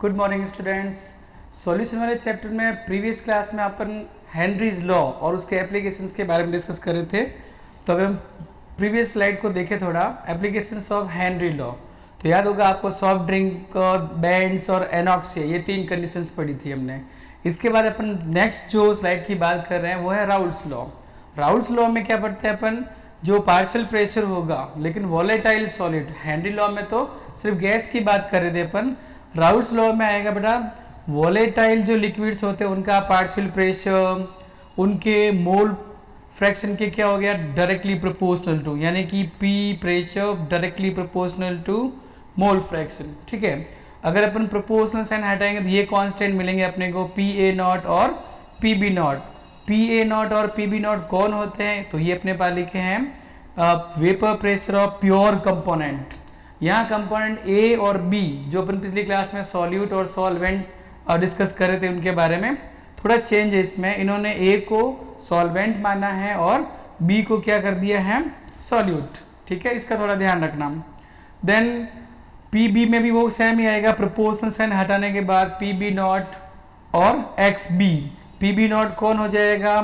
Good morning students. Solution वाले chapter में previous class में अपन हेनरीज लॉ और उसके एप्लीकेशंस के बारे में डिस्कस कर रहे थे। तो अगर हम प्रीवियस स्लाइड को देखें थोड़ा, एप्लीकेशंस ऑफ हेनरी लॉ, तो याद होगा आपको सॉफ्ट ड्रिंक और बैंड्स और एनॉक्सिया, ये 3 कंडीशंस पढ़ी थी हमने। इसके बाद अपन नेक्स्ट जो स्लाइड की बात कर रहे हैं वो है राउल्स लॉ। राउल्स लॉ में क्या पढ़ते हैं अपन, जो पार्शियल प्रेशर होगा लेकिन वॉलेटाइल सॉलिड, हेनरी लॉ में तो सिर्फ गैस की बात कर रहे थे अपन, राउल्स लॉ में आएगा बेटा वॉलेटाइल जो लिक्विड्स होते हैं उनका पार्शियल प्रेशर उनके मोल फ्रैक्शन के क्या हो गया, डायरेक्टली प्रोपोर्शनल टू, यानी कि P pressure directly proportional to mole fraction. ठीक है, अगर अपन प्रोपोर्शनल साइन हटाएंगे तो ये कांस्टेंट मिलेंगे अपने को पी ए नॉट और P B naught. P A naught और पी बी नॉट कौन होते हैं, तो ये अपने पास लिखे हैं vapour pressure of pure component. यहाँ कंपोनेंट ए और बी जो अपन पिछली क्लास में सॉल्यूट और सॉल्वेंट डिस्कस कर रहे थे उनके बारे में, थोड़ा चेंज है इसमें। इन्होंने ए को सॉल्वेंट माना है और बी को क्या कर दिया है, सॉल्यूट। ठीक है, इसका थोड़ा ध्यान रखना। देन पी बी में भी वो सेम ही आएगा, प्रोपोर्शनल साइन हटाने के बाद पी बी नॉट और X B. P B naught कौन हो जाएगा,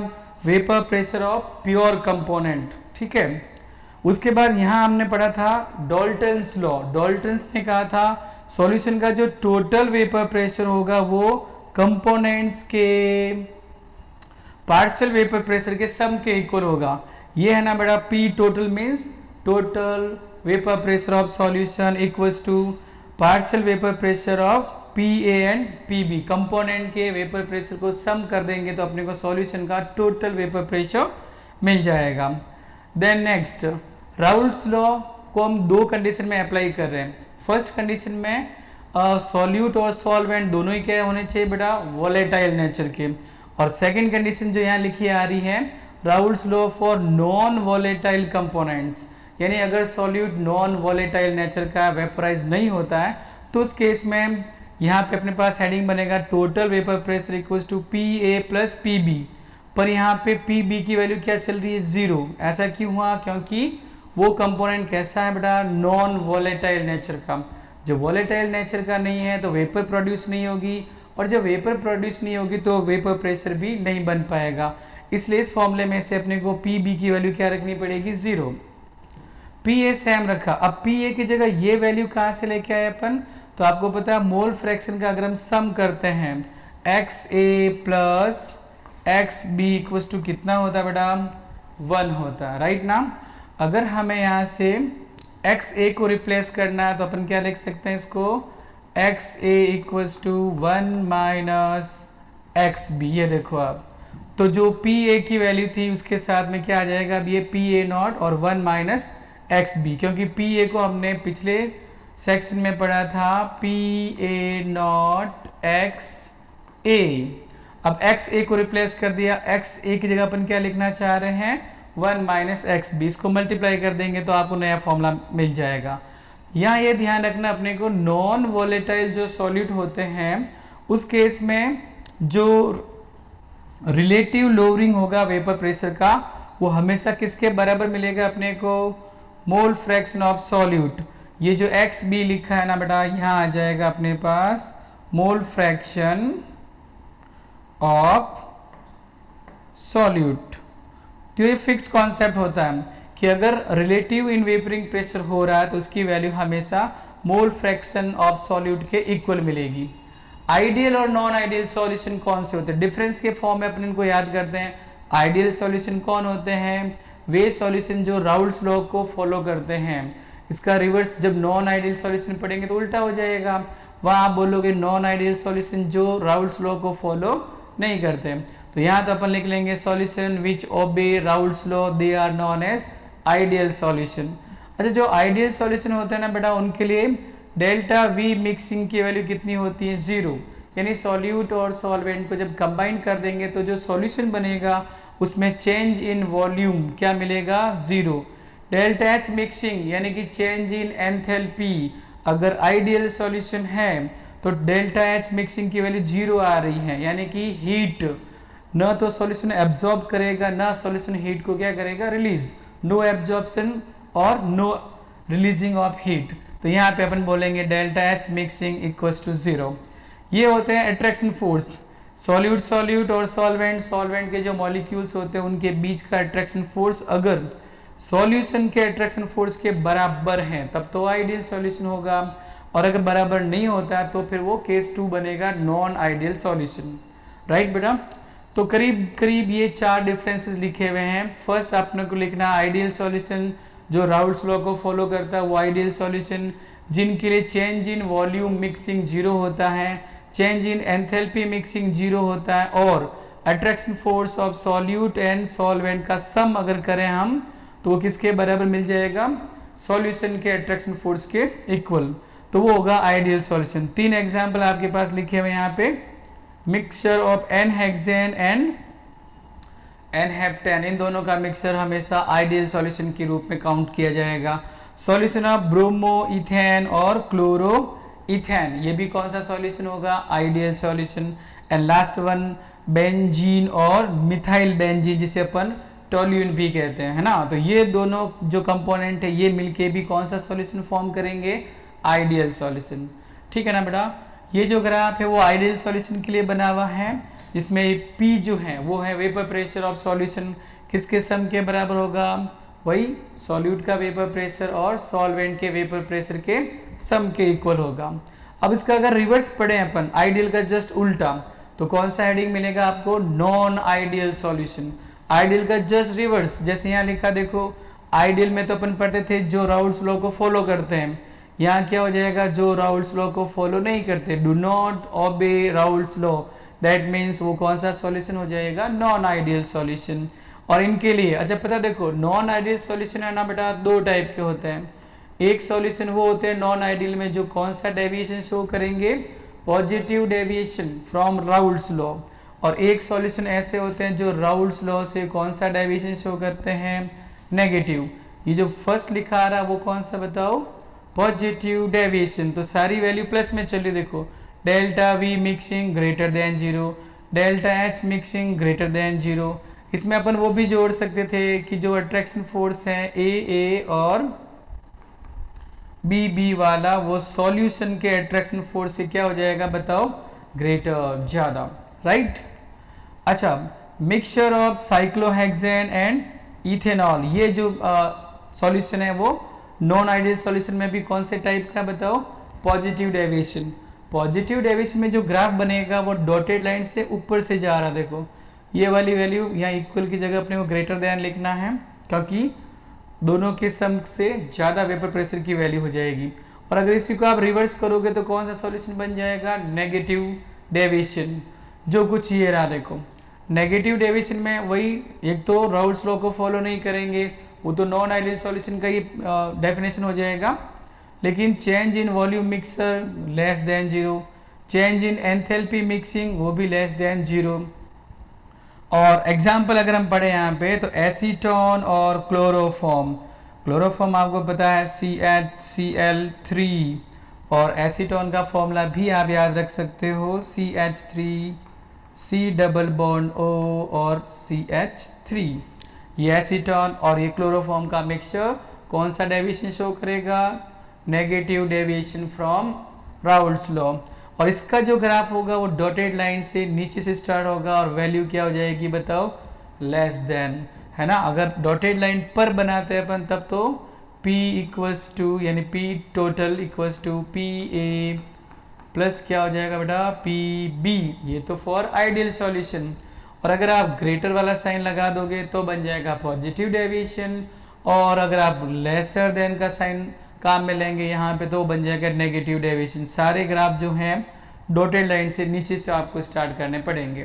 vapour pressure of pure component. ठीक है, उसके बाद यहां हमने पढ़ा था डॉल्टन्स लॉ। डॉल्टन्स ने कहा था सॉल्यूशन का जो टोटल वेपर प्रेशर होगा वो कंपोनेंट्स के पार्शियल वेपर प्रेशर के सम के इक्वल होगा। ये है ना बेटा, P total means total vapour pressure of solution equals to partial vapour pressure of P A and P B. Component के वेपर प्रेशर को सम कर देंगे तो अपने को सॉल्यूशन का टोटल वेपर प्रेशर मिल जाएगा। देन नेक्स्ट, राउल्स लॉ को हम 2 कंडीशन में अप्लाई कर रहे हैं। फर्स्ट कंडीशन में सॉल्यूट और सॉल्वेंट दोनों ही क्या होने चाहिए बेटा, वॉलेटाइल नेचर के। और सेकंड कंडीशन जो यहाँ लिखी आ रही है, Raoult's law for non volatile components, यानी अगर सॉल्यूट नॉन वॉलेटाइल नेचर का वेपराइज नहीं होता है तो उस केस में यहाँ पे अपने पास हेडिंग बनेगा total vapour pressure equals to P A plus P B. पर यहाँ पे पी बी की वैल्यू क्या चल रही है, 0। ऐसा क्यों हुआ, क्योंकि वो कंपोनेंट कैसा है बेटा, नॉन वॉलेटाइल नेचर का। जब वॉलेटाइल नेचर का नहीं है तो वेपर प्रोड्यूस नहीं होगी, और जब वेपर प्रोड्यूस नहीं होगी तो वेपर प्रेशर भी नहीं बन पाएगा। इसलिए इस फॉर्मूले में से अपने को पी बी की वैल्यू क्या रखनी पड़ेगी, 0। पी ए सेम रखा, अब पी ए की जगह ये वैल्यू कहाँ से लेके आए अपन, तो आपको पता है मोल फ्रैक्शन का अगर हम सम करते हैं X A plus X B equal to कितना होता है बेटा, 1 होता है, राइट ना। अगर हमें यहाँ से एक्स ए को रिप्लेस करना है तो अपन क्या लिख सकते हैं इसको, X A equal to 1 minus X B. ये देखो आप, तो जो पी ए की वैल्यू थी उसके साथ में क्या आ जाएगा, अब ये पी ए नॉट और 1 माइनस एक्स बी, क्योंकि पी ए को हमने पिछले सेक्शन में पढ़ा था पी ए नॉट एक्स ए। अब एक्स ए को रिप्लेस कर दिया, एक्स ए की जगह अपन क्या लिखना चाह रहे हैं, 1 माइनस एक्स बी। इसको मल्टीप्लाई कर देंगे तो आपको नया फॉर्मूला मिल जाएगा। यहाँ ये ध्यान रखना अपने को, नॉन वॉलेटाइल जो सॉल्यूट होते हैं उस केस में जो रिलेटिव लोअरिंग होगा वेपर प्रेशर का वो हमेशा किसके बराबर मिलेगा अपने को, मोल फ्रैक्शन ऑफ सॉल्यूट। ये जो एक्स बी लिखा है ना बेटा, यहाँ आ जाएगा अपने पास मोल फ्रैक्शन ऑफ सॉल्यूट। तो ये फिक्स कॉन्सेप्ट होता है कि अगर रिलेटिव इन वेपरिंग प्रेशर हो रहा है तो उसकी वैल्यू हमेशा मोल फ्रैक्शन ऑफ सॉल्यूट के इक्वल मिलेगी। आइडियल और नॉन आइडियल सॉल्यूशन कौन से होते हैं, डिफरेंस के फॉर्म में अपन इनको याद करते हैं। आइडियल सॉल्यूशन कौन होते हैं, वे सॉल्यूशन जो राउल्स लॉ को फॉलो करते हैं। इसका रिवर्स जब नॉन आइडियल सॉल्यूशन पढ़ेंगे तो उल्टा हो जाएगा, वहाँ आप बोलोगे नॉन आइडियल सॉल्यूशन जो राउल्स लॉ को फॉलो नहीं करते। तो यहाँ तो अपन लिख लेंगे solution which obey Raoult's law they are known as ideal solution. अच्छा, जो आइडियल सॉल्यूशन होते हैं ना बेटा उनके लिए डेल्टा वी मिक्सिंग की वैल्यू कितनी होती है, 0। यानी सॉल्यूट और सॉल्वेंट को जब कंबाइन कर देंगे तो जो सॉल्यूशन बनेगा उसमें चेंज इन वॉल्यूम क्या मिलेगा, 0। डेल्टा एच मिक्सिंग यानी कि चेंज इन एंथैल्पी, अगर आइडियल सॉल्यूशन है तो डेल्टा एच मिक्सिंग की वैल्यू 0 आ रही है, यानी कि हीट न तो सॉल्यूशन एब्जॉर्ब करेगा ना सॉल्यूशन हीट को क्या करेगा, रिलीज। नो एब्जॉर्प्शन और नो रिलीजिंग ऑफ हीट। तो यहाँ पे अपन बोलेंगे delta H mixing equals to 0। ये होते हैं अट्रैक्शन फोर्स। सॉल्यूट सॉल्यूट और सॉल्वेंट सॉल्वेंट के जो मॉलिक्यूल्स होते हैं उनके बीच का अट्रैक्शन फोर्स अगर सॉल्यूशन के अट्रैक्शन फोर्स के बराबर है तब तो आइडियल सॉल्यूशन होगा, और अगर बराबर नहीं होता तो फिर वो केस 2 बनेगा, नॉन आइडियल सॉल्यूशन। राइट बेटा, तो करीब करीब ये 4 डिफरेंसेस लिखे हुए हैं। फर्स्ट आपने को लिखना आइडियल सॉल्यूशन जो राउल्ट्स लॉ को फॉलो करता है वो आइडियल सॉल्यूशन, जिनके लिए चेंज इन वॉल्यूम मिक्सिंग 0 होता है, चेंज इन एंथैल्पी मिक्सिंग 0 होता है, और attraction force of solute and solvent का सम अगर करें हम तो वो किसके बराबर मिल जाएगा, सॉल्यूशन के अट्रैक्शन फोर्स के इक्वल, तो वो होगा आइडियल सॉल्यूशन। 3 एग्जांपल आपके पास लिखे हुए यहाँ पे, mixture of n hexane and n heptane, इन दोनों का मिक्सचर हमेशा आइडियल सॉल्यूशन के रूप में काउंट किया जाएगा। सॉल्यूशन ऑफ ब्रोमो इथेन और क्लोरो इथेन, ये भी कौन सा सॉल्यूशन होगा, ideal solution. And last one benzene और मिथाइल बेंजीन जिसे अपन टोल्यून भी कहते हैं, है ना। तो ये दोनों जो कंपोनेंट है ये मिलके भी कौन सा सॉल्यूशन फॉर्म करेंगे, आइडियल सॉल्यूशन। ठीक है ना बेटा, ये जो ग्राफ है वो आइडियल सॉल्यूशन के लिए बना हुआ है, जिसमें P जो है वो है वेपर प्रेशर ऑफ सॉल्यूशन, किसके सम के बराबर होगा, वही सॉल्यूट का वेपर प्रेशर और सॉल्वेंट के वेपर प्रेशर के सम के इक्वल होगा। अब इसका अगर रिवर्स पढ़े अपन, आइडियल का जस्ट उल्टा, तो कौन सा हेडिंग मिलेगा आपको, नॉन आइडियल सॉल्यूशन। आइडियल का जस्ट रिवर्स, जैसे यहाँ लिखा देखो, आइडियल में तो अपन पढ़ते थे जो राउल्ट्स लॉ को फॉलो करते हैं, यहाँ क्या हो जाएगा, जो राउल्ट्स लॉ को फॉलो नहीं करते, do not obey Raoult's law, that means वो कौन सा सॉल्यूशन हो जाएगा, नॉन आइडियल सॉल्यूशन। और इनके लिए अच्छा पता देखो, नॉन आइडियल सॉल्यूशन है ना बेटा, 2 टाइप के होते हैं। एक सॉल्यूशन वो होते हैं नॉन आइडियल में जो कौन सा डेविएशन शो करेंगे, positive deviation from Raoult's law, और एक सॉल्यूशन ऐसे होते हैं जो राउल्ट्स लॉ से कौन सा डेविएशन शो करते हैं, नेगेटिव। ये जो फर्स्ट लिखा आ रहा है वो कौन सा बताओ, पॉजिटिव डेविएशन। तो सारी वैल्यू प्लस में चलिए देखो, delta we mixing greater than 0, delta H mixing greater than 0। इसमें अपन वो भी जोड़ सकते थे कि जो अट्रैक्शन फोर्स है ए और बी वाला, वो सॉल्यूशन के अट्रैक्शन फोर्स से क्या हो जाएगा बताओ, ग्रेटर, ज्यादा। राइट, अच्छा mixture of cyclohexane and ethanol, ये जो सॉल्यूशन है वो नॉन आइडियल सॉल्यूशन में भी कौन से टाइप का बताओ, पॉजिटिव डेविएशन। पॉजिटिव डेविएशन में जो ग्राफ बनेगा वो डॉटेड लाइन से ऊपर से जा रहा, देखो ये वाली वैल्यू यहाँ इक्वल की जगह अपने को ग्रेटर देन लिखना है, क्योंकि दोनों के सम से ज़्यादा वेपर प्रेशर की वैल्यू हो जाएगी। और अगर इसी को आप रिवर्स करोगे तो कौन सा सॉल्यूशन बन जाएगा, नेगेटिव डेविएशन, जो कुछ ये रहा देखो। नेगेटिव डेविएशन में वही, एक तो राउल्ट्स लॉ को फॉलो नहीं करेंगे, वो तो नॉन आइडियल सॉल्यूशन का ही डेफिनेशन हो जाएगा, लेकिन change in volume mixer less than 0, change in enthalpy mixing वो भी लेस देन 0। और एग्जाम्पल अगर हम पढ़े यहाँ पे तो एसीटोन और क्लोरोफॉर्म, क्लोरोफॉर्म आपको पता है CHCl3, और एसीटोन का फॉर्मूला भी आप याद रख सकते हो CH3 C double bond O और CH3। ये एसीटोन और ये क्लोरोफॉर्म का मिक्सचर कौन सा डेविएशन शो करेगा, negative deviation from Raoult's law. और इसका जो ग्राफ होगा वो डॉटेड लाइन से नीचे से स्टार्ट होगा और वैल्यू क्या हो जाएगी बताओ, लेस देन, है ना। अगर डॉटेड लाइन पर बनाते हैं अपन तब तो P इक्वल्स टू, यानी P total equals to PA plus क्या हो जाएगा बेटा, PB, ये तो फॉर आइडियल सॉल्यूशन। और अगर आप ग्रेटर वाला साइन लगा दोगे तो बन जाएगा पॉजिटिव डेविएशन, और अगर आप लेसर देन का साइन काम में लेंगे यहाँ पे तो बन जाएगा नेगेटिव डेविएशन। सारे ग्राफ जो हैं डॉटेड लाइन से नीचे से आपको स्टार्ट करने पड़ेंगे।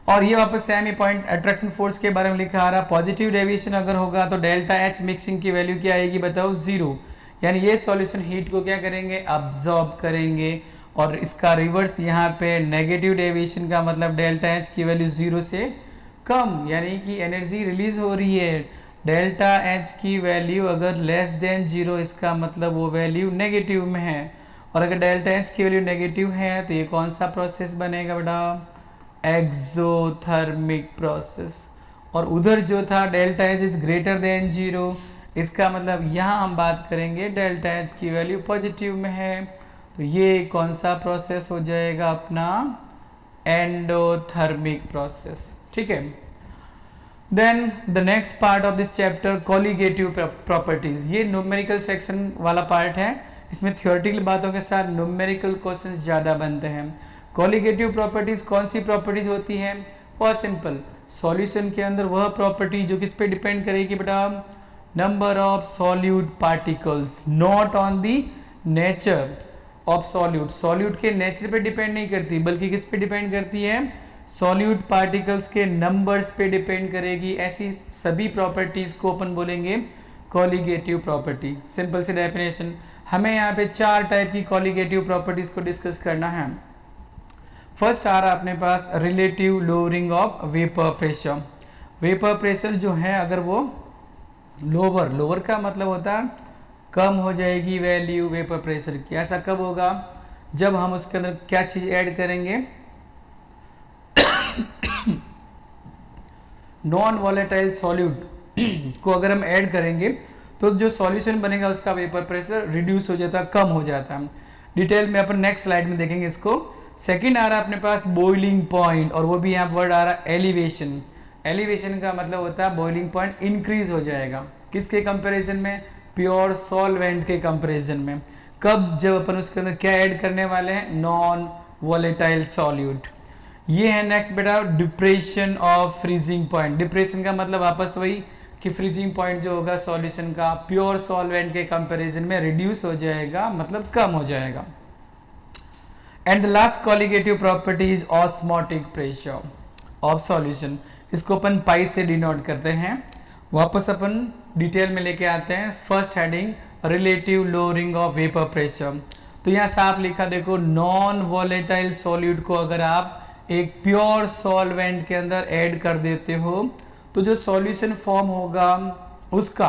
और ये वापस सेम ही पॉइंट अट्रैक्शन फोर्स के बारे में लिखा आ रहा, पॉजिटिव डेविएशन अगर होगा तो डेल्टा एच मिक्सिंग की वैल्यू क्या आएगी बताओ, 0, यानी ये सॉल्यूशन हीट को क्या करेंगे, अब्जॉर्ब करेंगे। और इसका रिवर्स यहाँ पे नेगेटिव डेविएशन का मतलब डेल्टा एच की वैल्यू 0 से कम, यानी कि एनर्जी रिलीज हो रही है। डेल्टा एच की वैल्यू अगर लेस देन 0, इसका मतलब वो वैल्यू नेगेटिव में है। और अगर डेल्टा एच की वैल्यू नेगेटिव है तो ये कौन सा प्रोसेस बनेगा बेटा, एक्सोथर्मिक प्रोसेस। और उधर जो था delta H is greater than 0, इसका मतलब यहाँ हम बात करेंगे डेल्टा एच की वैल्यू पॉजिटिव में है, तो ये कौन सा प्रोसेस हो जाएगा अपना, एंडोथर्मिक प्रोसेस, ठीक है। Then the next part of this chapter colligative properties, ये न्यूमेरिकल सेक्शन वाला पार्ट है। इसमें थ्योरेटिकल बातों के साथ न्यूमेरिकल क्वेश्चंस ज़्यादा बनते हैं। कॉलिगेटिव प्रॉपर्टीज कौन सी प्रॉपर्टीज होती हैं? बहुत सिंपल, सॉल्यूशन के अंदर वह प्रॉपर्टी जो किस पे डिपेंड करेगी बेटा, number of solute particles, not on the nature of solute. Solute के नेचर पे डिपेंड नहीं करती, बल्कि किस पे डिपेंड करती है, सॉल्यूट पार्टिकल्स के नंबर्स पे डिपेंड करेगी। ऐसी सभी प्रॉपर्टीज को अपन बोलेंगे कॉलिगेटिव प्रॉपर्टी। सिंपल सी डेफिनेशन, हमें यहाँ पे 4 टाइप की कॉलिगेटिव प्रॉपर्टीज को डिस्कस करना है। फर्स्ट आ रहा अपने पास relative lowering of vapour pressure. Vapour pressure जो है अगर वो लोअर का मतलब होता है कम हो जाएगी वैल्यू वेपर प्रेशर की। ऐसा कब होगा, जब हम उसके अंदर क्या चीज ऐड करेंगे, नॉन वॉलेटाइल सॉल्यूट को अगर हम ऐड करेंगे तो जो सॉल्यूशन बनेगा उसका वेपर प्रेशर रिड्यूस हो जाता है, कम हो जाता है। डिटेल में अपन नेक्स्ट स्लाइड में देखेंगे इसको। सेकंड आ रहा है अपने पास बॉइलिंग पॉइंट, और वो भी यहाँ वर्ड आ रहा है एलिवेशन। एलिवेशन का मतलब होता है बॉइलिंग पॉइंट इंक्रीज हो जाएगा, किसके कंपैरिजन में, प्योर सॉल्वेंट के कंपैरिजन में। कब, जब अपन उसके अंदर क्या ऐड करने वाले हैं, नॉन वॉलेटाइल सॉल्यूट। ये है नेक्स्ट बेटा depression of freezing point. Depression का मतलब वापस वही कि फ्रीजिंग पॉइंट जो होगा सॉल्यूशन का प्योर सॉल्वेंट के कंपैरिजन में रिड्यूस हो जाएगा, मतलब कम हो जाएगा। And the last colligative property is osmotic pressure of solution. इसको अपन पाई से डिनोट करते हैं। वापस अपन डिटेल में लेके आते हैं। First heading relative lowering of vapour pressure. तो यहाँ साफ लिखा देखो, नॉन वॉलेटाइल सॉल्यूट को अगर आप एक प्योर सॉल्वेंट के अंदर ऐड कर देते हो तो जो सॉल्यूशन फॉर्म होगा उसका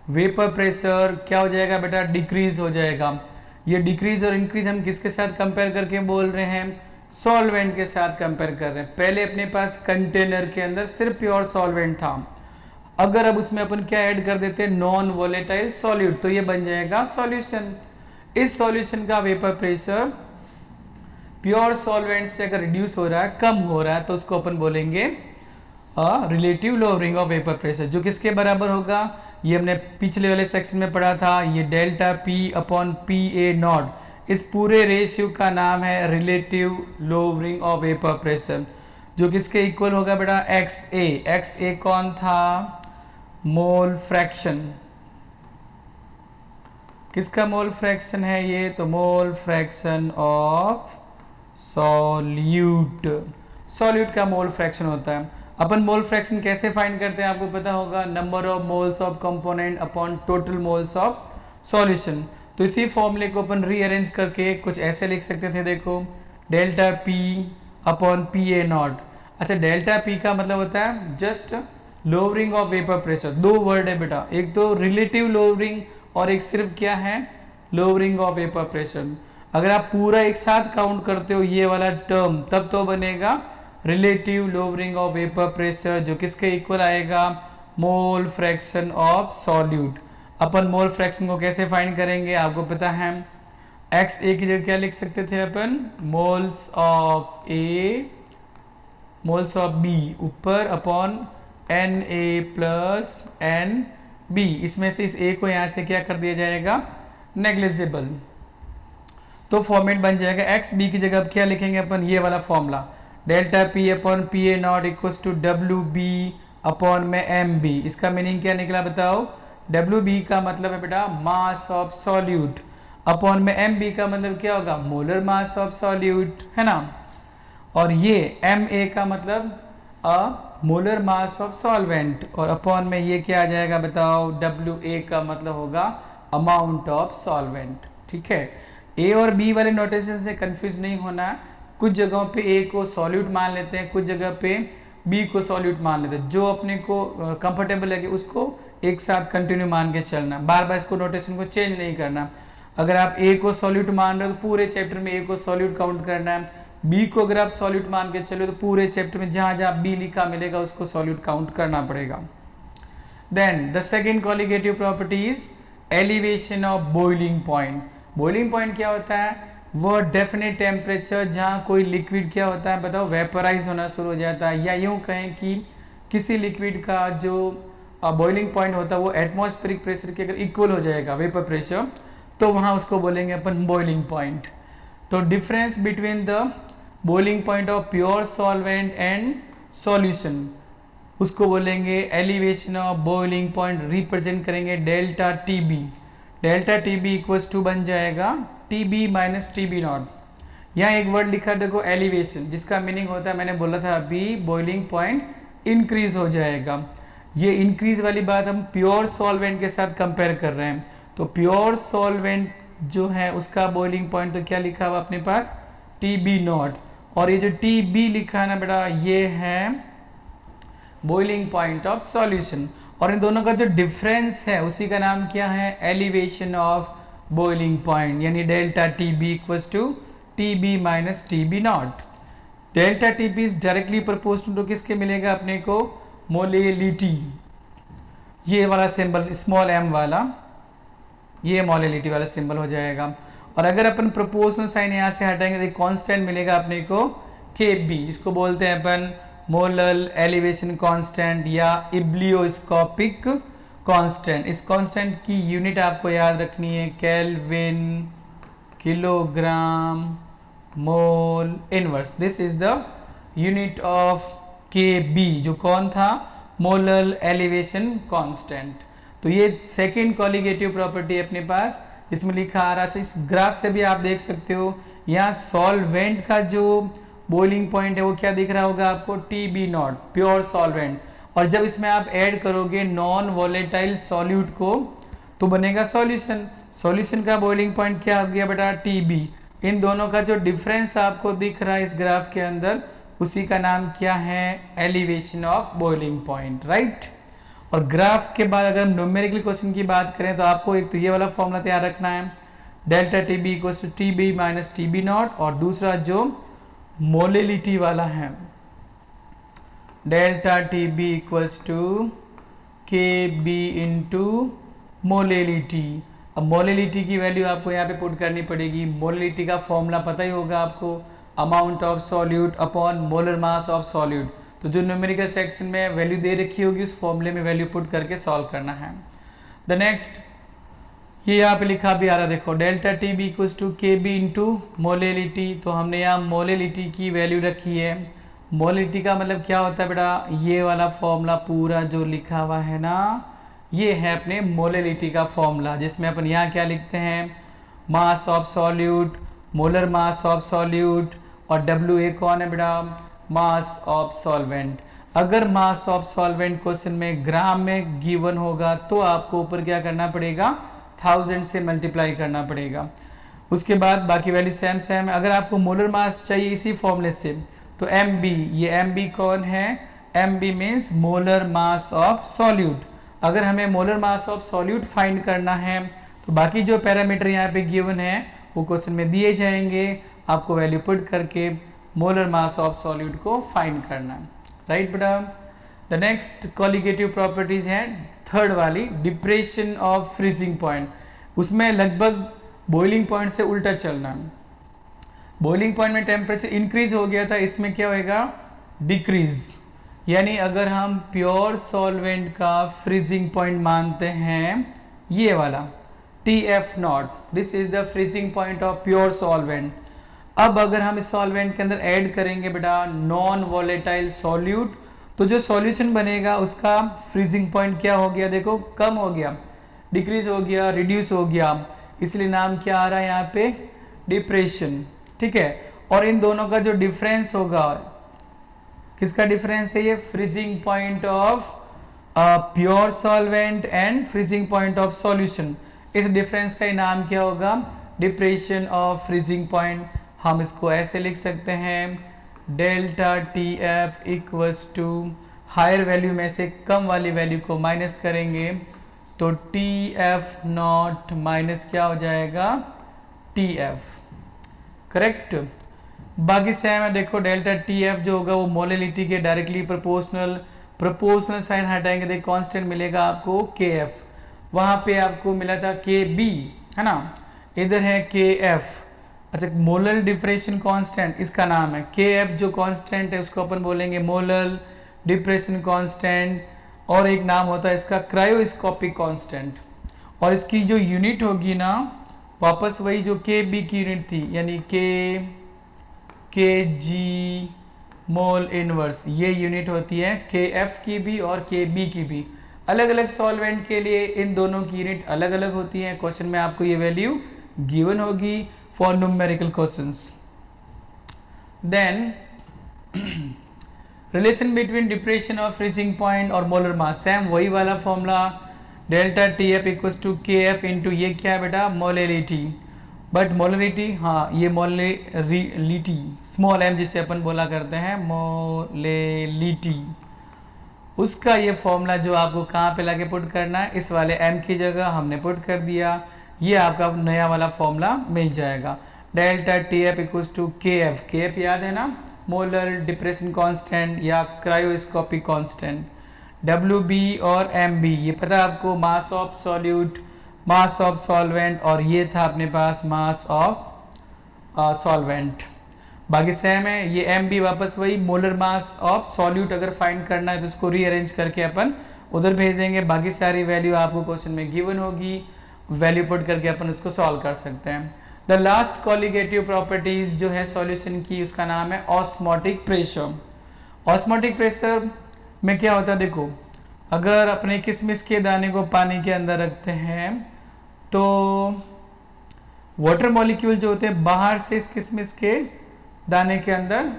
वेपर प्रेशर क्या हो जाएगा बेटा, डिक्रीज हो जाएगा। ये डिक्रीज और इंक्रीज हम किसके साथ कंपेयर करके बोल रहे हैं, सॉल्वेंट के साथ कंपेयर कर रहे हैं। पहले अपने पास कंटेनर के अंदर सिर्फ प्योर सॉल्वेंट था, अगर अब उसमें अपन क्या ऐड कर देते हैं, नॉन वॉलेटाइल सॉल्यूट, तो ये बन जाएगा सॉल्यूशन। इस सॉल्यूशन का वेपर प्रेशर प्योर सॉल्वेंट से अगर रिड्यूस हो रहा है, कम हो रहा है, तो उसको अपन बोलेंगे relative lowering of vapour pressure, जो किसके बराबर होगा, ये हमने पिछले वाले सेक्शन में पढ़ा था, ये delta P upon P A not. इस पूरे रेशियो का नाम है relative lowering of vapour pressure, जो किसके इक्वल होगा बेटा, एक्स ए। एक्स ए कौन था, मोल फ्रैक्शन। किसका मोल फ्रैक्शन है ये, तो mole fraction of solute. Solute का मोल फ्रैक्शन होता है। अपन मोल फ्रैक्शन कैसे फाइंड करते हैं आपको पता होगा, number of moles of component upon total moles of solution. तो इसी फॉर्मूले को अपन रीअरेंज करके कुछ ऐसे लिख सकते थे, देखो delta P upon P A not. अच्छा, डेल्टा पी का मतलब होता है just lowering of vapour pressure. दो वर्ड है बेटा, एक तो रिलेटिव लोअरिंग और एक सिर्फ क्या है, लोअरिंग ऑफ वेपर प्रेशर। अगर आप पूरा एक साथ काउंट करते हो ये वाला टर्म, तब तो बनेगा relative lowering of vapour pressure, जो किसके इक्वल आएगा, mole fraction of solute. Upon mole fraction को कैसे फाइंड करेंगे आपको पता है, एक्स ए की जगह क्या लिख सकते थे अपन, moles of A moles of B ऊपर upon N A plus N B. इसमें से इस ए को यहाँ से क्या कर दिया जाएगा, नेग्लिजिबल। तो फॉर्मेट बन जाएगा एक्स बी की जगह अब क्या लिखेंगे अपन, ये वाला formula, delta P upon P A naught equals to W B upon में एम बी। इसका मीनिंग क्या निकला बताओ, डब्ल्यू बी का मतलब है बेटा मास ऑफ सॉल्यूट, अपॉन में एम बी का मतलब क्या होगा, मोलर मास ऑफ सॉल्यूट, है ना। और ये एम ए का मतलब मोलर मास ऑफ सॉल्वेंट, और अपॉन में ये क्या आ जाएगा बताओ, डब्ल्यू ए का मतलब होगा अमाउंट ऑफ सॉल्वेंट। ठीक है, ए और बी वाले नोटेशन से कंफ्यूज नहीं होना। कुछ जगहों पे ए को सॉल्यूट मान लेते हैं, कुछ जगह पे बी को सॉल्यूट मान लेते हैं। जो अपने को कंफर्टेबल लगे उसको एक साथ कंटिन्यू मान के चलना, बार बार इसको नोटेशन को चेंज नहीं करना। अगर आप ए को सॉल्यूट मान रहे हो तो पूरे चैप्टर में ए को सॉल्यूट काउंट करना है, बी को अगर आप सॉल्यूट मान के चलो तो पूरे चैप्टर में जहां जहां बी लिखा मिलेगा उसको सॉल्यूट काउंट करना पड़ेगा। Then the second colligative property is elevation of boiling point. Boiling point क्या होता है, वो डेफिनेट टेम्परेचर जहाँ कोई लिक्विड क्या होता है बताओ, वेपराइज होना शुरू हो जाता है, या यूँ कहें कि किसी लिक्विड का जो बॉइलिंग पॉइंट होता है वो एटमॉस्फेरिक प्रेशर के अगर इक्वल हो जाएगा वेपर प्रेशर, तो वहाँ उसको बोलेंगे अपन बॉइलिंग पॉइंट। तो difference between the boiling point of pure solvent and solution, उसको बोलेंगे elevation of boiling point, represent करेंगे delta T B. Delta T B equals to बन जाएगा T B minus T B naught. यहाँ एक word लिखा देखो एलिवेशन, जिसका मीनिंग होता है, मैंने बोला था अभी, बॉइलिंग पॉइंट इंक्रीज हो जाएगा। ये इंक्रीज वाली बात हम प्योर सॉल्वेंट के साथ कंपेयर कर रहे हैं। तो प्योर सॉल्वेंट जो है उसका बॉइलिंग पॉइंट तो क्या लिखा हुआ अपने पास, टी बी नॉट, और ये जो टी बी लिखा है ना बेटा, ये है बॉइलिंग पॉइंट ऑफ सॉल्यूशन। और इन दोनों का जो डिफरेंस है उसी का नाम क्या है, एलिवेशन ऑफ बॉइलिंग पॉइंट, यानी delta T B equals to T B minus T B naught. Delta T B is directly proportional to किसके मिलेगा अपने को, मोलेलिटी, ये वाला सिंबल स्मॉल एम वाला, ये मोलेलिटी वाला सिंबल हो जाएगा। और अगर अपन प्रोपोर्शनल साइन यहाँ से हटाएंगे तो कांस्टेंट मिलेगा अपने को के बी, जिसको बोलते हैं अपन मोलल एलिवेशन कांस्टेंट या इब्लियोस्कोपिक कांस्टेंट। इस कांस्टेंट की यूनिट आपको याद रखनी है kelvin, kilogram, mole inverse. This is the unit of के बी, जो कौन था, मोलल एलिवेशन कांस्टेंट। तो ये सेकेंड कॉलिगेटिव प्रॉपर्टी अपने पास इसमें लिखा आ रहा है। इस ग्राफ से भी आप देख सकते हो, यहाँ सॉल्वेंट का जो बॉइलिंग पॉइंट है वो क्या दिख रहा होगा आपको, T B naught, pure solvent. और जब इसमें आप ऐड करोगे नॉन वॉलेटाइल सॉल्यूट को तो बनेगा सॉल्यूशन। सॉल्यूशन का बॉइलिंग पॉइंट क्या हो गया बेटा, टी बी। इन दोनों का जो डिफरेंस आपको दिख रहा है इस ग्राफ के अंदर, उसी का नाम क्या है, elevation of boiling point, right. और ग्राफ के बाद अगर हम न्यूमेरिकल क्वेश्चन की बात करें तो आपको एक तो ये वाला फॉर्मूला तैयार रखना है, delta T B equals to T B minus T B naught, और दूसरा जो मोलेलिटी वाला है, delta T B equals to K B into molality. अब मोलेलिटी की वैल्यू आपको यहाँ पे पुट करनी पड़ेगी। मोलेलिटी का फॉर्मूला पता ही होगा आपको, amount of solute upon molar mass of solute. तो जो न्यूमेरिकल सेक्शन में वैल्यू दे रखी होगी उस फॉर्मूले में वैल्यू पुट करके सॉल्व करना है। द नेक्स्ट, ये यहाँ पे लिखा भी आ रहा है, देखो delta T B equals to K B into molality. तो हमने यहाँ मोलेलिटी की वैल्यू रखी है। मोलेलिटी का मतलब क्या होता है बेटा, ये वाला फॉर्मूला पूरा जो लिखा हुआ है ना, ये है अपने मोलेलिटी का फॉर्मूला, जिसमें अपन यहाँ क्या लिखते हैं, मास of solute, molar mass of solute, और डब्ल्यू ए कौन है बेटा, मास ऑफ सॉल्वेंट। अगर मास ऑफ सॉल्वेंट क्वेश्चन में ग्राम में गिवन होगा तो आपको ऊपर क्या करना पड़ेगा, 1000 से मल्टीप्लाई करना पड़ेगा। उसके बाद बाकी वैल्यू सेम सेम है। अगर आपको मोलर मास चाहिए इसी फॉर्मूले से तो एम बी, ये एम बी कौन है, M B means molar mass of solute. अगर हमें molar mass of solute find करना है तो बाकी जो पैरामीटर यहाँ पे गिवन है वो क्वेश्चन में दिए जाएंगे, आपको वैल्यू पुट करके मोलर मास ऑफ सॉल्यूट को फाइंड करना है, राइट बेटा। द नेक्स्ट कॉलिगेटिव प्रॉपर्टीज है थर्ड वाली, डिप्रेशन ऑफ फ्रीजिंग पॉइंट। उसमें लगभग बॉइलिंग पॉइंट से उल्टा चलना है। बॉइलिंग पॉइंट में टेम्परेचर इंक्रीज हो गया था, इसमें क्या होएगा, डिक्रीज। यानी अगर हम प्योर सॉल्वेंट का फ्रीजिंग पॉइंट मानते हैं ये वाला T F not, this is the freezing point of pure solvent. अब अगर हम इस सॉल्वेंट के अंदर ऐड करेंगे बेटा नॉन वॉलेटाइल सॉल्यूट, तो जो सॉल्यूशन बनेगा उसका फ्रीजिंग पॉइंट क्या हो गया, देखो कम हो गया, डिक्रीज हो गया, रिड्यूस हो गया, इसलिए नाम क्या आ रहा है यहाँ पे, डिप्रेशन, ठीक है। और इन दोनों का जो डिफरेंस होगा, किसका डिफरेंस है ये, freezing point of pure solvent and freezing point of solution, इस डिफरेंस का नाम क्या होगा, डिप्रेशन ऑफ फ्रीजिंग पॉइंट। हम इसको ऐसे लिख सकते हैं, delta T F equals to, higher value में से कम वाली वैल्यू को माइनस करेंगे तो टी एफ नॉट माइनस क्या हो जाएगा, टी एफ, करेक्ट। बाकी सेम है, देखो डेल्टा टी एफ जो होगा वो मोलेलिटी के डायरेक्टली प्रोपोर्शनल, प्रोपोर्शनल साइन हटाएंगे तो कांस्टेंट मिलेगा आपको के एफ। वहाँ पे आपको मिला था के बी, है ना, इधर है के एफ, अच्छा, मोलर डिप्रेशन कांस्टेंट इसका नाम है। के एफ जो कांस्टेंट है उसको अपन बोलेंगे मोलर डिप्रेशन कांस्टेंट, और एक नाम होता है इसका क्रायोस्कोपिक कांस्टेंट। और इसकी जो यूनिट होगी ना, वापस वही जो के बी की यूनिट थी, यानी के जी मोल इनवर्स, ये यूनिट होती है के एफ की भी और के बी की भी। अलग अलग सॉल्वेंट के लिए इन दोनों की यूनिट अलग अलग होती है। क्वेश्चन में आपको ये वैल्यू गिवन होगी for numerical questions. Then relation between depression of freezing point और मोलर मास, सेम वही वाला formula, delta T F equal to K F into ये क्या है बेटा, मोलरिटी। बट मोलरिटी, हाँ ये मोलरिटी स्मॉल एम जिसे अपन बोला करते हैं मोलरिटी, उसका ये फॉर्मूला जो आपको कहाँ पे लाके पुट करना है, इस वाले एम की जगह हमने पुट कर दिया। ये आपका नया वाला फॉर्मूला मिल जाएगा। Delta T F equal to K F याद है ना, मोलर डिप्रेशन कांस्टेंट या क्रायोस्कोपिक कांस्टेंट। डब्ल्यू बी और एम बी ये पता है आपको, mass of solute, mass of solvent, और ये था अपने पास मास ऑफ सॉल्वेंट, बाकी सेम है। ये एम बी वापस वही मोलर मास ऑफ सॉल्यूट, अगर फाइंड करना है तो उसको रीअरेंज करके अपन उधर भेज देंगे। बाकी सारी वैल्यू आपको क्वेश्चन में गिवन होगी, वैल्यू पुट करके अपन उसको सॉल्व कर सकते हैं। द लास्ट कॉलिगेटिव प्रॉपर्टीज जो है सॉल्यूशन की, उसका नाम है ऑस्मोटिक प्रेशर। ऑस्मोटिक प्रेशर में क्या होता है, देखो अगर अपने किशमिश के दाने को पानी के अंदर रखते हैं तो वाटर मॉलिक्यूल जो होते हैं बाहर से इस किशमिश के दाने के अंदर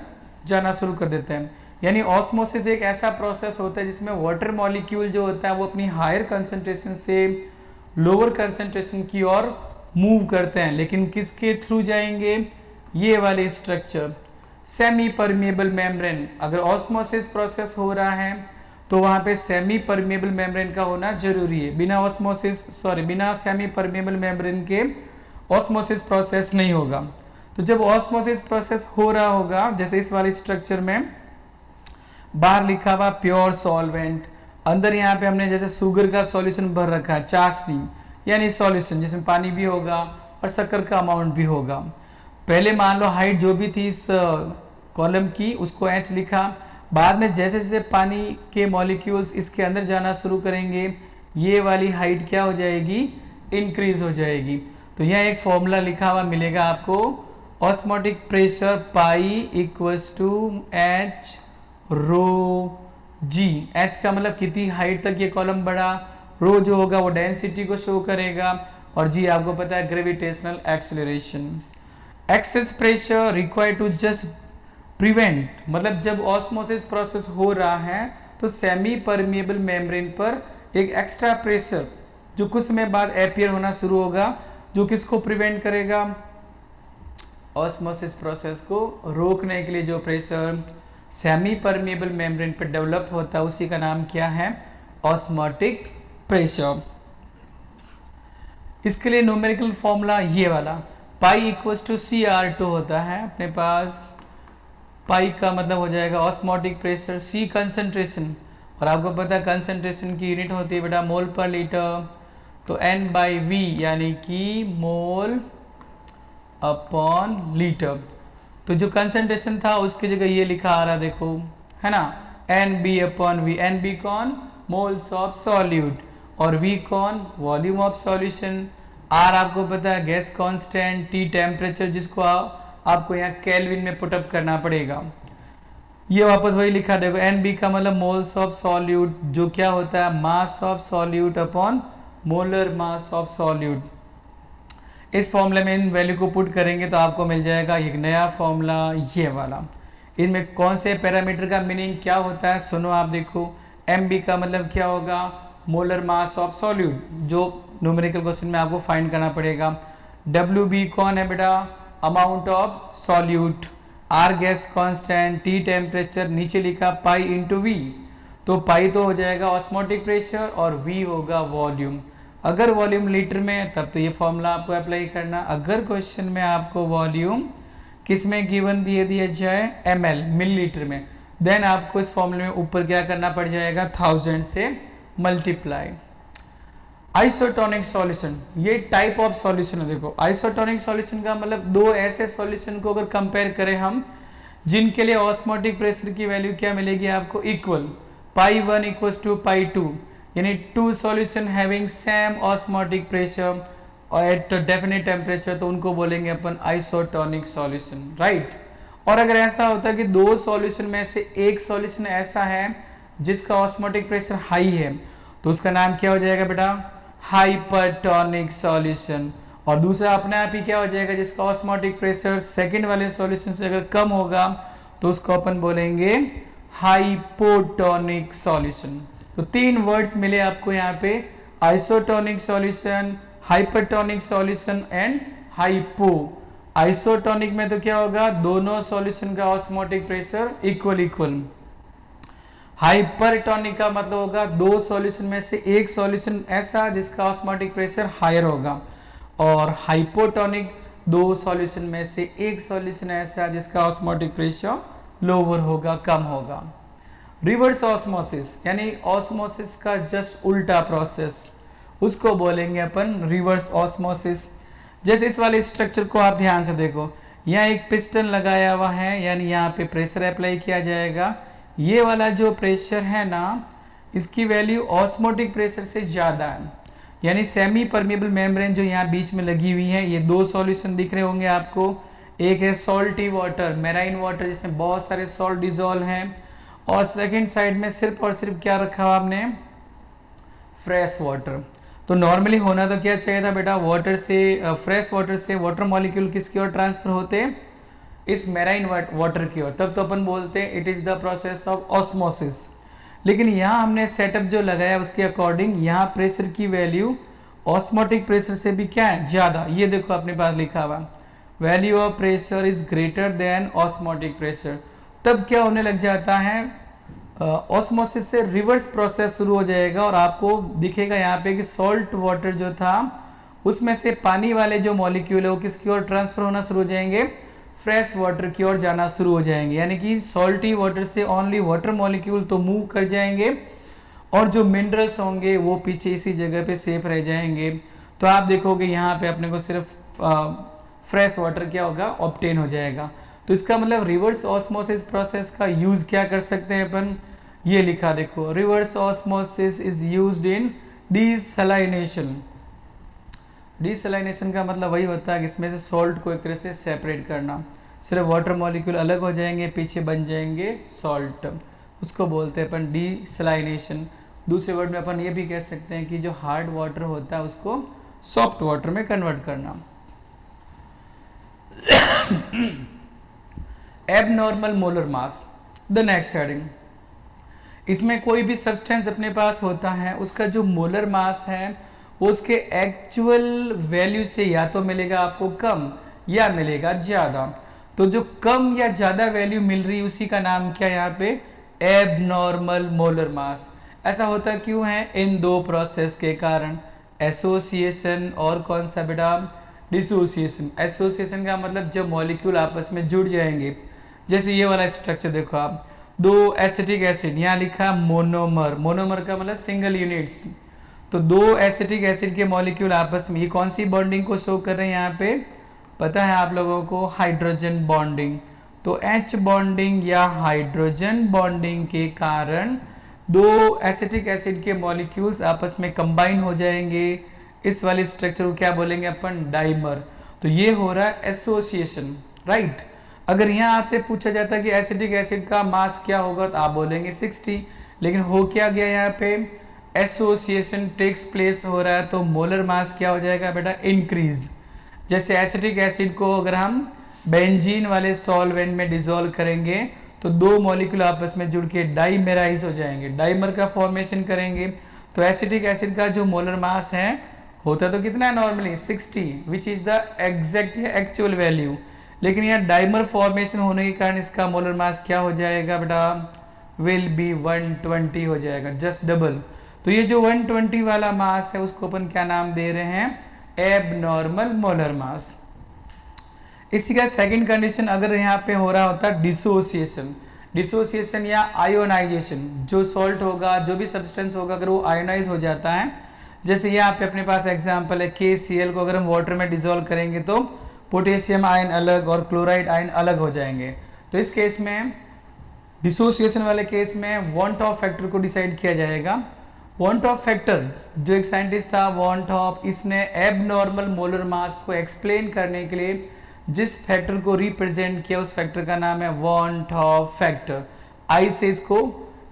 जाना शुरू कर देते हैं। यानी ऑस्मोसिस एक ऐसा प्रोसेस होता है जिसमें वाटर मॉलिक्यूल जो होता है वो अपनी हायर कंसंट्रेशन से लोअर कंसंट्रेशन की ओर मूव करते हैं, लेकिन किसके थ्रू जाएंगे, ये वाले स्ट्रक्चर सेमी परमिएबल मेम्ब्रेन। अगर ऑस्मोसिस प्रोसेस हो रहा है तो वहां पे सेमी परमिएबल मेम्ब्रेन का होना जरूरी है। बिना सेमी परमिएबल मेम्ब्रेन के ऑस्मोसिस प्रोसेस नहीं होगा। तो जब ऑस्मोसिस प्रोसेस हो रहा होगा, जैसे इस वाले स्ट्रक्चर में बाहर लिखा हुआ प्योर सॉल्वेंट, अंदर यहाँ पे हमने जैसे शुगर का सॉल्यूशन भर रखा है, चाशनी यानी सॉल्यूशन जिसमें पानी भी होगा और शक्कर का अमाउंट भी होगा। पहले मान लो हाइट जो भी थी इस कॉलम की उसको एच लिखा, बाद में जैसे जैसे पानी के मॉलिक्यूल्स इसके अंदर जाना शुरू करेंगे ये वाली हाइट क्या हो जाएगी, इंक्रीज हो जाएगी। तो यहाँ एक फॉर्मूला लिखा हुआ मिलेगा आपको, osmotic pressure pi equals to h rho g. H का मतलब कितनी हाइट तक ये कॉलम बढ़ा, रो जो होगा वो डेंसिटी को शो करेगा, और जी आपको पता है gravitational acceleration. Excess pressure required to just prevent, मतलब जब ऑस्मोसिस प्रोसेस हो रहा है तो सेमी परमिएबल मेम्ब्रेन पर एक एक्स्ट्रा प्रेशर जो कुछ समय बाद अपियर होना शुरू होगा, जो किसको प्रिवेंट करेगा, ऑस्मोसिस प्रोसेस को रोकने के लिए जो प्रेशर सेमी परमिएबल मेम्ब्रेन पर डेवलप होता है उसी का नाम क्या है, ऑस्मोटिक प्रेशर। इसके लिए न्यूमेरिकल फॉर्मूला ये वाला, पाई इक्वल्स टू CR2 होता है अपने पास। पाई का मतलब हो जाएगा ऑस्मोटिक प्रेशर, सी कंसंट्रेशन, और आपको पता है कंसंट्रेशन की यूनिट होती है बेटा मोल पर लीटर, तो N/V यानी कि मोल अपॉन लीटर। तो जो कंसंट्रेशन था उसकी जगह ये लिखा आ रहा देखो, है ना, NB/V। NB कौन, मोल्स ऑफ सॉल्यूट, और V कौन, वॉल्यूम ऑफ सॉल्यूशन। R आपको पता है गैस कांस्टेंट, T टेम्परेचर जिसको आपको यहाँ केल्विन में पुटअप करना पड़ेगा। ये वापस वही लिखा देखो, NB का मतलब मोल्स ऑफ सॉल्यूट, जो क्या होता है मास of solute upon molar mass of solute. इस फॉर्मूले में इन वैल्यू को पुट करेंगे तो आपको मिल जाएगा एक नया फॉर्मूला ये वाला। इनमें कौन से पैरामीटर का मीनिंग क्या होता है सुनो आप देखो, MB का मतलब क्या होगा, मोलर मास ऑफ सॉल्यूट, जो न्यूमेरिकल क्वेश्चन में आपको फाइंड करना पड़ेगा। WB कौन है बेटा, amount of solute, R gas constant, T temperature, नीचे लिखा पाई इंटू V, तो पाई तो हो जाएगा ऑस्मोटिक प्रेशर और V होगा वॉल्यूम। अगर वॉल्यूम लीटर में है तब तो ये फॉर्मूला आपको अप्लाई करना, अगर क्वेश्चन में आपको वॉल्यूम किस में गिवन दिया जाए ml मिलीलीटर में, देन आपको इस फॉर्मूले में ऊपर क्या करना पड़ जाएगा 1000 से मल्टीप्लाई। आइसोटोनिक सॉल्यूशन, ये टाइप ऑफ सॉल्यूशन है। देखो आइसोटोनिक सॉल्यूशन का मतलब दो ऐसे सॉल्यूशन को अगर कंपेयर करें हम, जिनके लिए ऑस्मोटिक प्रेशर की वैल्यू क्या मिलेगी आपको, equal, pi 1 equal to pi 2, यानी two solution having same osmotic pressure at definite temperature, तो उनको बोलेंगे अपन आइसोटोनिक सॉल्यूशन, राइट। और अगर ऐसा होता है कि दो सॉल्यूशन में से एक सॉल्यूशन ऐसा है जिसका ऑस्मोटिक प्रेशर हाई है, तो उसका नाम क्या हो जाएगा बेटा, हाइपरटोनिक सॉल्यूशन। और दूसरा अपने आप ही क्या हो जाएगा, जिसका ऑस्मोटिक प्रेशर सेकंड वाले सॉल्यूशन से अगर कम होगा तो उसको अपन बोलेंगे हाइपोटोनिक सॉल्यूशन। तो तीन वर्ड्स मिले आपको यहाँ पे, isotonic solution, hypertonic solution and hypo. Isotonic में तो क्या होगा, दोनों सॉल्यूशन का osmotic pressure equal equal. Hypertonic का मतलब होगा दो सॉल्यूशन में से एक सॉल्यूशन ऐसा जिसका ऑस्मोटिक प्रेशर हायर होगा, और हाइपोटोनिक दो सॉल्यूशन में से एक सॉल्यूशन ऐसा जिसका ऑस्मोटिक प्रेशर लोअर होगा, कम होगा। रिवर्स ऑस्मोसिस यानी ऑस्मोसिस का जस्ट उल्टा प्रोसेस, उसको बोलेंगे अपन रिवर्स ऑस्मोसिस। जैसे इस वाले स्ट्रक्चर को आप ध्यान से देखो, यहाँ एक पिस्टन लगाया हुआ है, यानी यहाँ पे प्रेशर अप्लाई किया जाएगा। ये वाला जो प्रेशर है ना, इसकी वैल्यू ऑस्मोटिक प्रेशर से ज़्यादा है, यानी सेमी परमेबल मेम्ब्रेन जो यहाँ बीच में लगी हुई है, ये दो सॉल्यूशन दिख रहे होंगे आपको। एक है सॉल्टी वाटर, मेराइन वाटर, जिसमें बहुत सारे सॉल्ट डिजोल्व हैं, और सेकंड साइड में सिर्फ और सिर्फ क्या रखा हुआ आपने, फ्रेश वाटर। तो नॉर्मली होना तो क्या चाहिए था बेटा, वाटर से फ्रेश वाटर से वाटर मॉलिक्यूल किसकी ओर ट्रांसफर होते, इस मेराइन वाटर की ओर, तब तो अपन बोलते हैं it is the process of osmosis. लेकिन यहाँ हमने सेटअप जो लगाया उसके अकॉर्डिंग यहाँ प्रेशर की वैल्यू ऑस्मोटिक प्रेशर से भी क्या है, ज्यादा। ये देखो अपने पास लिखा हुआ, value of pressure is greater than osmotic pressure. तब क्या होने लग जाता है, ऑस्मोसिस से रिवर्स प्रोसेस शुरू हो जाएगा, और आपको दिखेगा यहाँ पे कि सॉल्ट वाटर जो था उसमें से पानी वाले जो मॉलिक्यूल है वो किसकी ओर ट्रांसफर होना शुरू हो जाएंगे, फ्रेश वाटर की ओर जाना शुरू हो जाएंगे। यानी कि सॉल्टी वाटर से ओनली वाटर मॉलिक्यूल तो मूव कर जाएंगे, और जो मिनरल्स होंगे वो पीछे इसी जगह पे सेफ रह जाएंगे। तो आप देखोगे यहाँ पे अपने को सिर्फ फ्रेश वाटर क्या होगा, ऑब्टेन हो जाएगा। तो इसका मतलब रिवर्स ऑस्मोसिस प्रोसेस का यूज क्या कर सकते हैं अपन, ये लिखा देखो, reverse osmosis is used in desalination. Desalination का मतलब वही होता है कि इसमें से सॉल्ट को एक तरह से सेपरेट करना, सिर्फ वाटर मॉलिक्यूल अलग हो जाएंगे, पीछे बन जाएंगे सॉल्ट, उसको बोलते हैं अपन डीसैलिनेशन। दूसरे वर्ड में अपन ये भी कह सकते हैं कि जो हार्ड वाटर होता है उसको सॉफ्ट वाटर में कन्वर्ट करना। Abnormal molar mass, the next heading. इसमें कोई भी सब्सटेंस अपने पास होता है, उसका जो मोलर मास है वो उसके एक्चुअल वैल्यू से या तो मिलेगा आपको कम या मिलेगा ज्यादा। तो जो कम या ज्यादा वैल्यू मिल रही है उसी का नाम क्या है यहाँ पे, एबनॉर्मल मोलर मास। ऐसा होता क्यों है, इन दो प्रोसेस के कारण, एसोसिएशन और कौन सा बेटा, डिसोसिएशन। एसोसिएशन का मतलब जब मॉलिक्यूल आपस में जुड़ जाएंगे, जैसे ये वाला स्ट्रक्चर देखो आप, दो एसिटिक एसिड, यहाँ लिखा मोनोमर, मोनोमर का मतलब सिंगल यूनिट्स। तो दो एसिटिक एसिड के मॉलिक्यूल आपस में, ये कौन सी बॉन्डिंग को शो कर रहे हैं यहाँ पे, पता है आप लोगों को, हाइड्रोजन बॉन्डिंग। तो H बॉन्डिंग या हाइड्रोजन बॉन्डिंग के कारण दो एसिटिक एसिड के मॉलिक्यूल्स आपस में कंबाइन हो जाएंगे, इस वाले स्ट्रक्चर को क्या बोलेंगे अपन, डाइमर। तो ये हो रहा है एसोसिएशन, राइट। अगर यहाँ आपसे पूछा जाता है कि एसिटिक एसिड का मास क्या होगा, तो आप बोलेंगे 60, लेकिन हो क्या गया यहाँ पे, एसोसिएशन टेक्स प्लेस हो रहा है, तो मोलर मास क्या हो जाएगा बेटा, इंक्रीज। जैसे एसिटिक एसिड को अगर हम बेंजीन वाले सॉल्वेंट में डिसॉल्व करेंगे तो दो मॉलिक्यूल आपस में जुड़ के डाइमेराइज हो जाएंगे, डाइमर का फॉर्मेशन करेंगे। तो एसिटिक एसिड का जो मोलर मास है होता तो कितना है normally 60, which is the exact actual value, लेकिन यहाँ डाइमर फॉर्मेशन होने के कारण इसका मोलर मास क्या हो जाएगा बेटा, विल बी 120 हो जाएगा, जस्ट डबल। तो ये जो 120 वाला मास है उसको अपन क्या नाम दे रहे हैं, एबनॉर्मल मोलर मास। इसी का सेकंड कंडीशन अगर यहाँ पे हो रहा होता डिसोसिएशन, डिसोसिएशन या आयोनाइजेशन, जो सॉल्ट होगा, जो भी सब्सटेंस होगा, अगर वो आयोनाइज हो जाता है जैसे यहाँ पे अपने पास एग्जांपल है KCl को अगर हम वाटर में डिसॉल्व करेंगे तो पोटेशियम आयन अलग और क्लोराइड आयन अलग हो जाएंगे। तो इस केस में डिसोसिएशन वाले केस में वॉन ऑफ फैक्टर को डिसाइड किया जाएगा। वॉन ऑफ फैक्टर जो एक साइंटिस्ट था वॉन ऑफ, इसने एबनॉर्मल मोलर मास को एक्सप्लेन करने के लिए जिस फैक्टर को रिप्रेजेंट किया उस फैक्टर का नाम है वॉन ऑफ फैक्टर। आई से इसको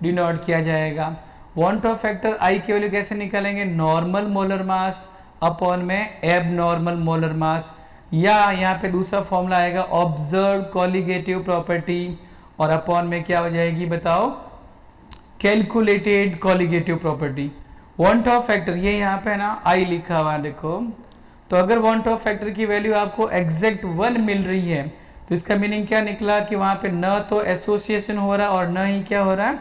डिनोट किया जाएगा। वॉन ऑफ फैक्टर आई की वैल्यू कैसे निकालेंगे, नॉर्मल मोलर मास अपॉन में एबनॉर्मल मोलर मास, या यहाँ पे दूसरा फॉर्मूला आएगा ऑब्जर्व कॉलिगेटिव प्रॉपर्टी और अपॉन में क्या हो जाएगी बताओ, calculated colligative property. Want Hoff factor ये यहाँ पे है ना आई लिखा हुआ देखो, तो अगर वॉन्ट ऑफ फैक्टर की वैल्यू आपको एग्जैक्ट 1 मिल रही है तो इसका मीनिंग क्या निकला कि वहां पे न तो एसोसिएशन हो रहा और न ही क्या हो रहा है,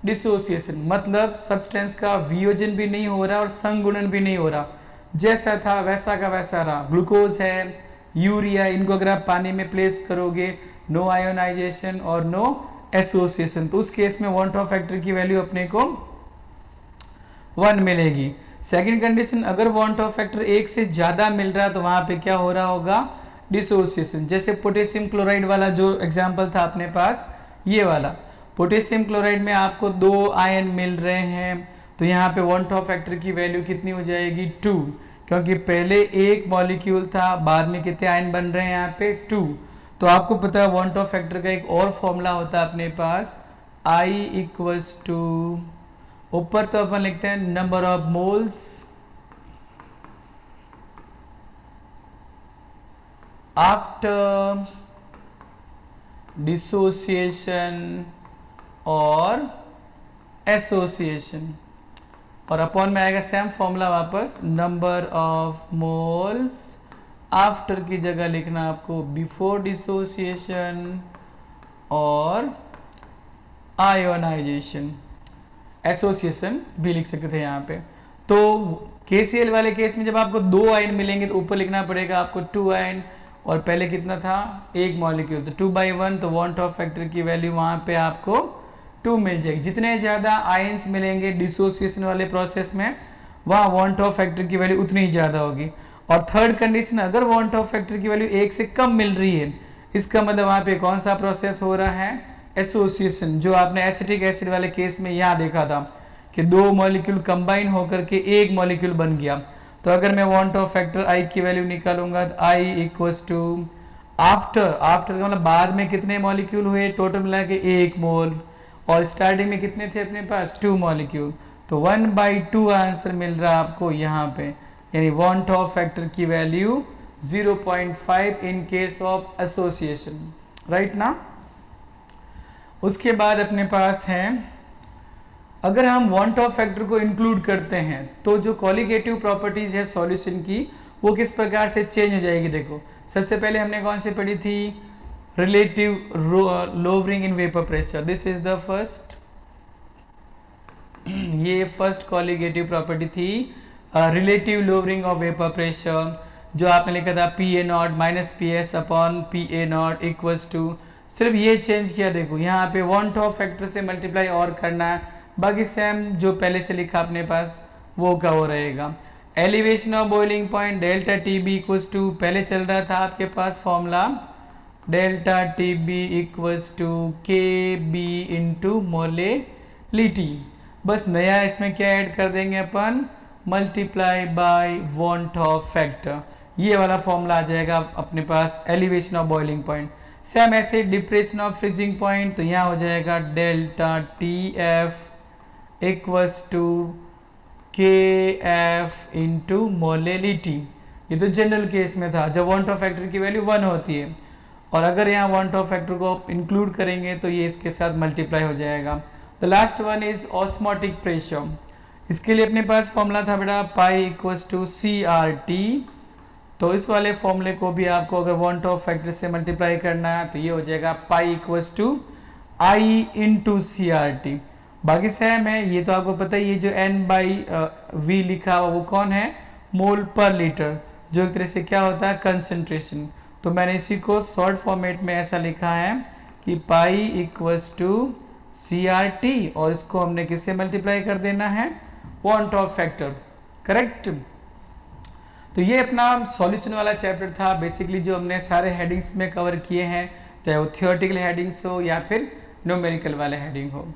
डिसोसिएशन। मतलब सब्सटेंस का वियोजन भी नहीं हो रहा और संगुणन भी नहीं हो रहा, जैसा था वैसा का वैसा रहा। ग्लूकोज है, यूरिया, इनको अगर आप पानी में प्लेस करोगे नो आयोनाइजेशन और नो एसोसिएशन, तो उस केस में वॉन्ट ऑफ फैक्टर की वैल्यू अपने को 1 मिलेगी। सेकंड कंडीशन, अगर वॉन्ट ऑफ फैक्टर 1 से ज्यादा मिल रहा है तो वहां पे क्या हो रहा होगा, डिसोसिएशन। जैसे पोटेशियम क्लोराइड वाला जो एग्जांपल था अपने पास, ये वाला पोटेशियम क्लोराइड में आपको 2 आयन मिल रहे हैं, तो यहाँ पे वॉन्ट ऑफ फैक्टर की वैल्यू कितनी हो जाएगी 2, क्योंकि पहले एक मॉलिक्यूल था, बाद में कितने आयन बन रहे हैं यहाँ पे 2। तो आपको पता है वॉन्ट ऑफ फैक्टर का एक और फॉर्मूला होता है अपने पास, I इक्वल्स टू, ऊपर तो अपन लिखते हैं number of moles after dissociation और एसोसिएशन, और अपॉन में आएगा सेम फॉर्मूला वापस, नंबर ऑफ मोल्स आफ्टर की जगह लिखना आपको बिफोर डिसोसिएशन और आयोनाइजेशन, एसोसिएशन भी लिख सकते थे यहाँ पे। तो KCl वाले केस में जब आपको 2 आयन मिलेंगे तो ऊपर लिखना पड़ेगा आपको 2 आयन, और पहले कितना था, एक मॉलिक्यूल, तो 2/1, तो वॉन्ट ऑफ फैक्टर की वैल्यू वहाँ पे आपको 2 मिल जाएगी। जितने ज़्यादा आयंस मिलेंगे डिसोसिएशन वाले प्रोसेस में, वहाँ वॉन्ट ऑफ फैक्टर की वैल्यू उतनी ही ज़्यादा होगी। और थर्ड कंडीशन, अगर वॉन्ट ऑफ फैक्टर की वैल्यू 1 से कम मिल रही है, इसका मतलब वहाँ पे कौन सा प्रोसेस हो रहा है, एसोसिएशन, जो आपने एसिटिक एसिड वाले केस में यहाँ देखा था कि 2 मॉलिक्यूल कंबाइन होकर के एक मॉलिक्यूल बन गया। तो अगर मैं वॉन्ट ऑफ फैक्टर आई की वैल्यू निकालूंगा तो I इक्वल्स टू आफ्टर का मतलब बाद में कितने मॉलिक्यूल हुए, टोटल मिला के 1 मोल, और स्टार्टिंग में कितने थे अपने पास 2 मॉलिक्यूल, तो 1/2 आंसर मिल रहा है आपको यहाँ पे, यानी वॉन्ट ऑफ फैक्टर की value 0.5 in case of association, right ना। उसके बाद अपने पास है, अगर हम वॉन्ट ऑफ फैक्टर को इंक्लूड करते हैं तो जो कॉलिगेटिव प्रॉपर्टीज है सॉल्यूशन की वो किस प्रकार से चेंज हो जाएगी। देखो सबसे पहले हमने कौन सी पढ़ी थी, relative lowering in vapour pressure, this is the first, ये फर्स्ट कॉलिगेटिव प्रॉपर्टी थी, relative lowering of vapour pressure, जो आपने लिखा था PA0 - PS upon PA0 equals to, सिर्फ ये चेंज किया। देखो यहाँ पे वॉन्ट ऑफ फैक्टर से मल्टीप्लाई और करना है, बाकी सेम जो पहले से लिखा अपने पास वो का वो रहेगा। Elevation of boiling point delta TB equals to, पहले चल रहा था आपके पास formula delta TB equals to KB into molality, बस नया इसमें क्या ऐड कर देंगे अपन, multiply by van't Hoff factor, ये वाला फॉर्मूला आ जाएगा अपने पास elevation of boiling point. Same ऐसे डिप्रेशन ऑफ फ्रीजिंग पॉइंट, तो यहाँ हो जाएगा delta TF equals to KF into molality, ये तो जनरल केस में था जब वॉन्ट ऑफ फैक्टर की वैल्यू 1 होती है, और अगर यहाँ वॉन्ट ऑफ फैक्टर को आप इंक्लूड करेंगे तो ये इसके साथ मल्टीप्लाई हो जाएगा। The last one is osmotic pressure, इसके लिए अपने पास फॉर्मूला था बेटा पाई इक्वल्स टू CRT, तो इस वाले फॉर्मूले को भी आपको अगर वॉन्ट ऑफ फैक्टर से मल्टीप्लाई करना है तो ये हो जाएगा pi equals to I into CRT, बाकी सेम है, ये तो आपको पता ही, ये जो N/V लिखा हुआ वो कौन है, मोल पर लीटर, जो एक तरह से क्या होता है कंसंट्रेशन। तो मैंने इसी को शॉर्ट फॉर्मेट में ऐसा लिखा है कि पाई इक्वल्स टू CRT, और इसको हमने किससे मल्टीप्लाई कर देना है, वॉन्ट ऑफ फैक्टर करेक्ट। तो ये अपना सॉल्यूशन वाला चैप्टर था। बेसिकली जो हमने सारे हेडिंग्स में कवर किए हैं, चाहे वो थियोरेटिकल हेडिंग्स हो या फिर न्यूमेरिकल वाले हेडिंग हो।